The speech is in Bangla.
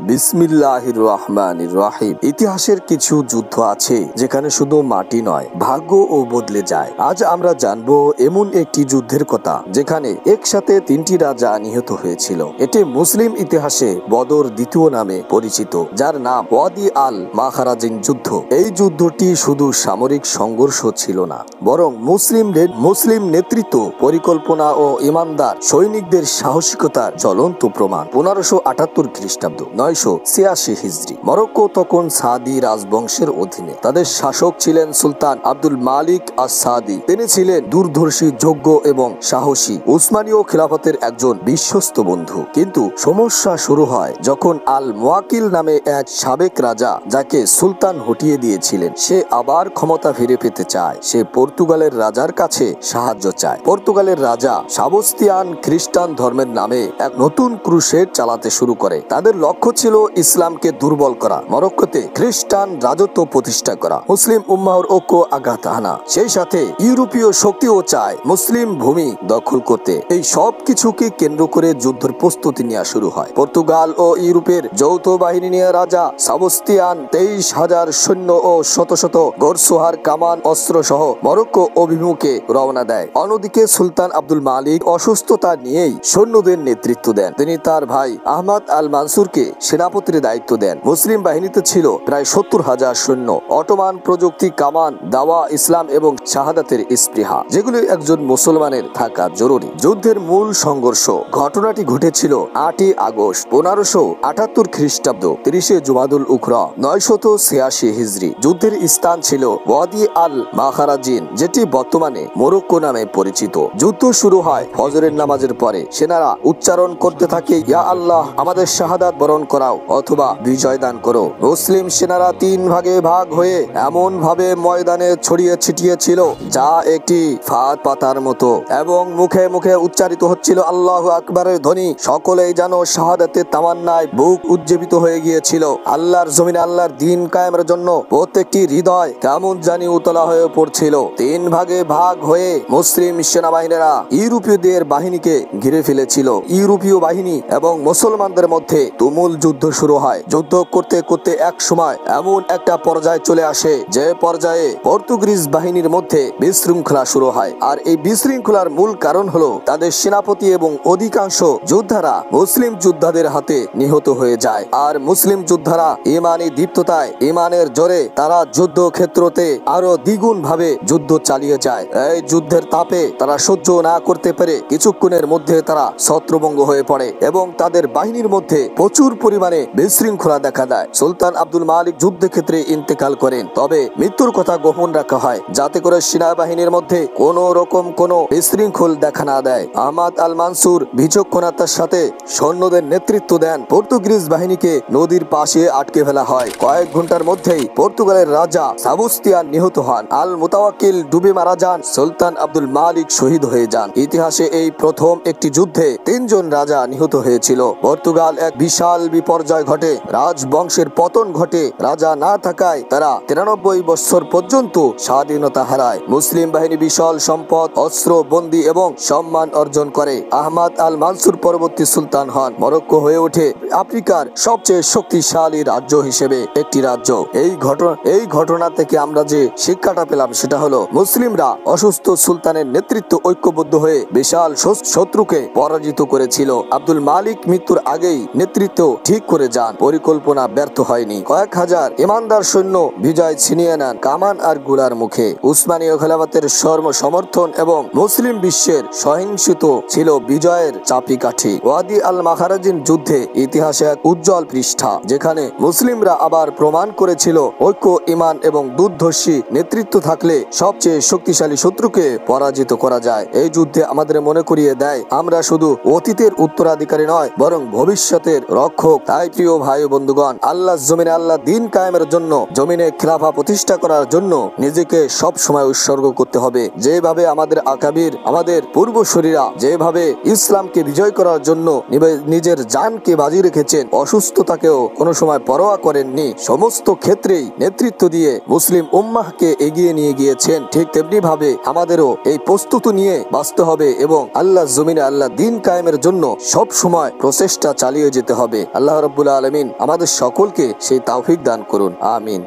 বিসমিল্লাহির রহমানির রহিম। ইতিহাসের কিছু যুদ্ধ আছে যেখানে শুধু মাটি নয়, ভাগ্য ও বদলে যায়। আজ আমরা জানবো এমন একটি যুদ্ধের কথা যেখানে একসাথে 3টি রাজা নিহত হয়েছিল। এটি মুসলিম ইতিহাসে বদর দ্বিতীয় নামে পরিচিত, যার নাম ওয়াদি আল মাখারাজিন যুদ্ধ। এই যুদ্ধটি শুধু সামরিক সংঘর্ষ ছিল না, বরং মুসলিম নেতৃত্ব, পরিকল্পনা ও ইমানদার সৈনিকদের সাহসিকতার জ্বলন্ত প্রমাণ। 1578 খ্রিস্টাব্দ, 986 হিজরি। মরক্কো তখন সাদি রাজবংশের অধীনে। তাদের শাসক ছিলেন সুলতান আব্দুল মালিক আস-সাদি। তিনি ছিলেন দূরদর্শী, যোগ্য এবং সাহসী, উসমানীয় খিলাফতের একজন বিশ্বস্ত বন্ধু। কিন্তু সমস্যা শুরু হয় যখন আল মুওয়াক্কিল নামে এক সাবেক রাজা, যাকে সুলতান হটিয়ে দিয়েছিলেন, সে আবার ক্ষমতা ফিরে পেতে চায়। সে পর্তুগালের রাজার কাছে সাহায্য চায়। পর্তুগালের রাজা সাবস্তিয়ান খ্রিস্টান ধর্মের নামে এক নতুন ক্রুসেড চালাতে শুরু করে। তাদের লক্ষ্য ছিল ইসলামকে দুর্বল করা, মরক্কোতে খ্রিস্টান রাজত্ব প্রতিষ্ঠা করা, মুসলিম উম্মাহর ঐক্য আঘাত হানা। সেই সাথে ইউরোপীয় শক্তিও চায় মুসলিম ভূমি দখল করতে। এই সব কিছুকে কেন্দ্র করে যুদ্ধের প্রস্তুতি নেওয়া শুরু হয়। পর্তুগাল ও ইউরোপের যৌথ বাহিনী নিয়ে রাজা সাবস্তিয়ান 23,000 সৈন্য ও শত শত ঘোড়সওয়ার, কামান, অস্ত্র সহ মরক্কো অভিমুখে রওনা দেয়। অন্যদিকে সুলতান আব্দুল মালিক অসুস্থতা নিয়েই সৈন্যদের নেতৃত্ব দেন। তিনি তার ভাই আহমদ আল মানসুরকে সেনাপতির দায়িত্ব দেন। মুসলিম বাহিনীতে ছিল প্রায় 70,000 সৈন্য, অটোমান প্রযুক্তি, কামান, দাওয়া, ইসলাম এবং শাহাদাতের স্পৃহা, যেগুলি একজন মুসলমানের থাকা জরুরি। যুদ্ধের মূল সংঘর্ষ ঘটনাটি ঘটেছিল 8ই আগস্ট 1578 খ্রিস্টাব্দ, 30 জুমাদুল উখরা, 986 হিজরি। যুদ্ধের স্থান ছিল ওয়াদি আল মাখারাজিন, যেটি বর্তমানে মরক্কো নামে পরিচিত। যুদ্ধ শুরু হয় ফজরের নামাজের পরে। সেনারা উচ্চারণ করতে থাকে, ইয়া আল্লাহ, আমাদের শাহাদাত বরণ করাও অথবা বিজয় দান করো। মুসলিম সেনারা 3 ভাগে ভাগ হয়ে এমন ভাবে ময়দানে ছড়িয়ে ছিটিয়ে ছিল, যা একটি ফাঁদ পাতার মতো, এবং মুখে মুখে উচ্চারিত হচ্ছিল আল্লাহু আকবারের ধ্বনি। সকলেই যেন শাহাদাতের তামান্নায় বুক উজ্জীবিত হয়ে গিয়েছিল। আল্লাহর জমিনে আল্লাহর দ্বীন কায়েমের জন্য প্রত্যেকটি হৃদয় কেমন জানি উতলা হয়ে পড়ছিল। 3 ভাগে ভাগ হয়ে মুসলিম সেনাবাহিনীরা ইউরোপীয়দের বাহিনীকে ঘিরে ফেলেছিল। ইউরোপীয় বাহিনী এবং মুসলমানদের মধ্যে তুমুল যুদ্ধ শুরু হয়। যুদ্ধ করতে করতে এক সময় এমন একটা পর্যায়ে চলে আসে, যে পর্যায়ে পর্তুগিজ বাহিনীর মধ্যে বিশৃঙ্খলা শুরু হয়। আর এই বিশৃঙ্খলার মূল কারণ হলো তাদের সেনাপতি এবং অধিকাংশ যোদ্ধারা মুসলিম যোদ্ধাদের হাতে নিহত হয়ে যায়। আর মুসলিম যোদ্ধারা ইমানি দীপ্ততায়, ইমানের জোরে তারা যুদ্ধ ক্ষেত্রতে আরো দ্বিগুণ ভাবে যুদ্ধ চালিয়ে যায়। এই যুদ্ধের তাপে তারা সহ্য না করতে পেরে কিছুক্ষণের মধ্যে তারা ছত্রভঙ্গ হয়ে পড়ে এবং তাদের বাহিনীর মধ্যে প্রচুর পরিমাণে বিশৃঙ্খলা দেখা দেয়। সুলতান আব্দুল মালিক যুদ্ধক্ষেত্রে ইন্তেকাল করেন, তবে মৃত্যুর কথা গোপন রাখা হয়, যাতে করে সেনাবাহিনীর মধ্যে কোন রকম কোনো বিশৃঙ্খল দেখা না দেয়। আহমদ আল মানসুর বিচক্ষণতার সাথে সৈন্যদের নেতৃত্ব দেন। পর্তুগিজ বাহিনীকে নদীর পাশে আটকে ফেলা হয়। কয়েক ঘন্টার মধ্যেই পর্তুগালের রাজা সাবস্তিয়ান নিহত হন। আল মুতাওয়াক্কিল ডুবে মারা যান। সুলতান আব্দুল মালিক শহীদ হয়ে যান। ইতিহাসে এই প্রথম একটি যুদ্ধে 3 জন রাজা নিহত হয়েছিল। পর্তুগাল এক বিশাল বিপর্যয় ঘটে, রাজবংশের পতন ঘটে। রাজা না থাকায় তারা 93 বছর পর্যন্ত স্বাধীনতা হারায়। মুসলিম বাহিনী বিশাল সম্পদ, অস্ত্র, বন্দী এবং সম্মান অর্জন করে। আহমদ আল মানসুর পরবর্তী সুলতান হন। মরক্কো হয়ে ওঠে আফ্রিকার সবচেয়ে শক্তিশালী রাজ্য হিসেবে একটি রাজ্য। এই ঘটনা থেকে আমরা যে শিক্ষাটা পেলাম সেটা হলো, মুসলিমরা অসুস্থ সুলতানের নেতৃত্ব ঐক্যবদ্ধ হয়ে বিশাল শত্রুকে পরাজিত করেছিল। আব্দুল মালিক মৃত্যুর আগেই নেতৃত্ব ঠিক করে যান। পরিকল্পনা ব্যর্থ হয়নি। কয়েক হাজার ইমানদার সৈন্য বিজয় ছিনিয়ে নেন কামান আর গুলার মুখে। উসমানীয় খেলাফতের সমর্থন এবং মুসলিম বিশ্বের সহিংসিত ছিল বিজয়ের চাপিকাঠি। ওয়াদি আল মাখারাজিন যুদ্ধে ইতিহাসে এক উজ্জ্বল পৃষ্ঠা, যেখানে মুসলিমরা আবার প্রমাণ করেছিল ঐক্য, ইমান এবং দুর্ধর্ষী নেতৃত্ব থাকলে সবচেয়ে শক্তিশালী শত্রুকে পরাজিত করা যায়। এই যুদ্ধে আমাদের মনে করিয়ে দেয়, আমরা শুধু অতীতের উত্তরাধিকারী নয়, বরং ভবিষ্যতের রক্ষক। তাই প্রিয় ভাই ও বন্ধুগণ, আল্লাহর জমিনে আল্লাহ দ্বীন কায়েমের জন্য, জমিনে খিলাফা প্রতিষ্ঠা করার জন্য নিজেকে সব সময় উৎসর্গ করতে হবে। যেভাবে আমাদের আকাবির, আমাদের পূর্বসূরীরা যেভাবে ইসলামকে বিজয় করার জন্য নিজের জানকে বাজি রেখেছেন, অসুস্থতাকেও কোনো সময় পরোয়া করেননি, সমস্ত ক্ষেত্রেই নেতৃত্ব দিয়ে মুসলিম উম্মাহকে এগিয়ে নিয়ে গিয়েছেন, ঠিক তেমনি ভাবে আমাদেরও এই প্রস্তুতি নিয়ে বাঁচতে হবে এবং আল্লাহর জমিনে আল্লাহ দ্বীন কায়েমের জন্য সব সময় প্রচেষ্টা চালিয়ে যেতে হবে। আল্লাহ আল্লাহ রাব্বুল আলামিন আমাদের সকলকে সেই তৌফিক দান করুন। আমিন।